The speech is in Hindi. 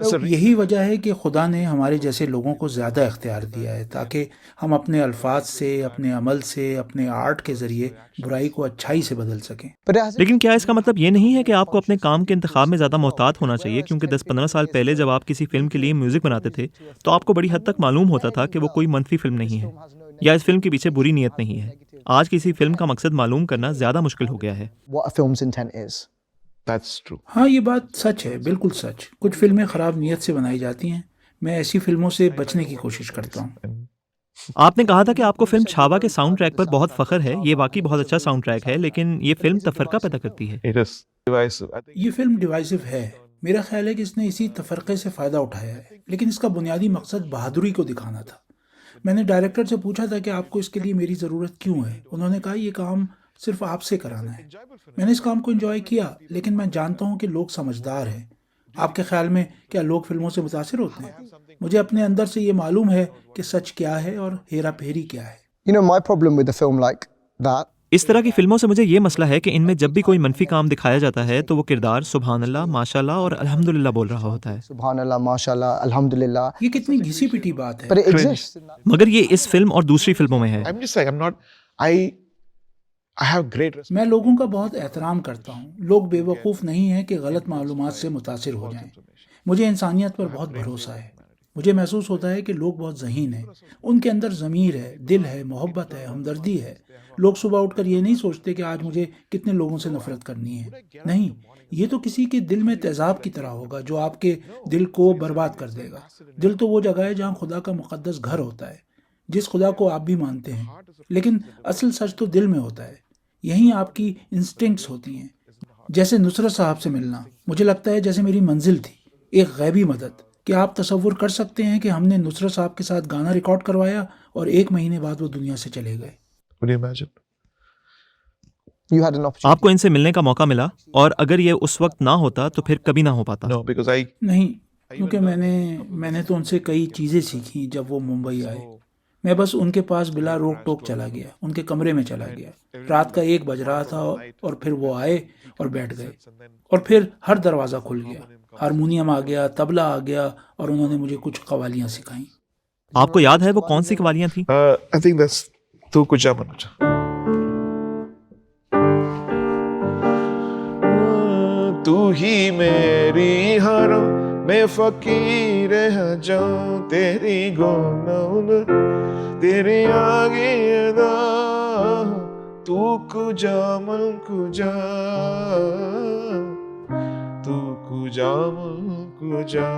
तो यही वजह है कि खुदा ने हमारे जैसे लोगों को ज़्यादा इख्तियार दिया है ताकि हम अपने अल्फाज से, अपने अमल से, अपने आर्ट के ज़रिए बुराई को अच्छाई से बदल सकें। लेकिन क्या इसका मतलब ये नहीं है कि आपको अपने काम के इंतखाब में ज़्यादा मोहतात होना चाहिए? क्योंकि 10-15 साल पहले जब आप किसी फ़िल्म के लिए म्यूज़िक बनाते थे, तो आपको बड़ी हद तक मालूम होता था कि वो कोई मनफ़ी फ़िल्म नहीं है या इस फ़िल्म के पीछे बुरी नीयत नहीं है। आज किसी फ़िल्म का मकसद मालूम करना ज़्यादा मुश्किल हो गया है। That's true. हाँ, ये बात सच है, बिल्कुल सच। कुछ फिल्में ख़राब नीयत से बनाई जाती हैं। मैं ऐसी फिल्मों से बचने की कोशिश करता हूँ। आपने कहा था कि आपको फ़िल्म छावा के साउंड ट्रैक पर बहुत फ़ख्र है। ये वाक़ई बहुत अच्छा साउंड ट्रैक है, लेकिन ये फ़िल्म तफ़रका पैदा करती है। It is divisive. I think ये फिल्म डिवाइसिव है। मेरा ख्याल है कि इसने इसी तफरक़े से फ़ायदा उठाया है, लेकिन इसका बुनियादी मकसद बहादुरी को दिखाना था। मैंने डायरेक्टर से पूछा था कि आपको इसके लिए मेरी ज़रूरत क्यों है। उन्होंने कहा ये काम सिर्फ आपसे कराना है। मैंने इस काम को एंजॉय किया, लेकिन मैं जानता हूँ कि लोग समझदार हैं। आपके ख्याल में क्या लोग फिल्मों से मुतासिर होते हैं? मुझे अपने अंदर से ये मालूम है कि सच क्या है और हेरा फेरी क्या है। My problem with a film like that इस तरह की फ़िल्मों से मुझे ये मसला है कि इनमें जब भी कोई मनफ़ी काम दिखाया जाता है, तो वो किरदार सुबहान अल्लाह, माशाअल्लाह और अल्हम्दुलिल्लाह बोल रहा होता है। Subhanallah, mashallah, alhamdulillah, ये कितनी घिसी पिटी बात but है। it exists in that. मगर ये इस फ़िल्म और दूसरी फ़िल्मों में है। I'm just like I'm not. I have great respect. मैं लोगों का बहुत एहतराम करता हूँ। लोग बेवकूफ़ नहीं हैं कि गलत मालूमात से मुतासिर हो जाएं। मुझे इंसानियत पर बहुत भरोसा है। मुझे महसूस होता है कि लोग बहुत ज़हीन हैं। उनके अंदर ज़मीर है, दिल है, मोहब्बत है, हमदर्दी है। लोग सुबह उठकर ये नहीं सोचते कि आज मुझे कितने लोगों से नफरत करनी है। नहीं, ये तो किसी के दिल में तेज़ाब की तरह होगा जो आपके दिल को बर्बाद कर देगा। दिल तो वो जगह है जहाँ खुदा का मुक़द्दस घर होता है, जिस खुदा को आप भी मानते हैं। लेकिन असल सच तो दिल में होता है। यहीं आपकी इंस्टिंक्ट्स होती हैं। जैसे नुसरत साहब से मिलना, मुझे लगता है जैसे मेरी मंजिल थी, एक गैबी मदद। क्या आप तसव्वुर कर सकते हैं कि हमने नुसरत साहब के साथ गाना रिकॉर्ड करवाया और 1 महीने बाद वो दुनिया से चले गए। Would you imagine? You had an opportunity. आपको इनसे मिलने का मौका मिला और अगर ये उस वक्त ना होता तो फिर कभी ना हो पाता। No, because I. नहीं, क्योंकि मैंने तो उनसे कई चीज़ें सीखी जब वो मुंबई आए। मैं बस उनके पास बिला रोक टोक चला गया, उनके कमरे में चला गया। रात का 1 बज रहा था और फिर वो आए और बैठ गए और फिर हर दरवाज़ा खुल गया। हारमोनियम आ गया, तबला आ गया और उन्होंने मुझे कुछ कवालियाँ सिखाईं। आपको याद है वो कौन सी कवालियाँ थीं? I think that's Tu Kuja Manuja. तू ही मेरी हरम मैं फकीर है जाऊं तेरी गुनौन तेरे आगे अदा तू कुजा मन कुजा तू कुजा मन कुजा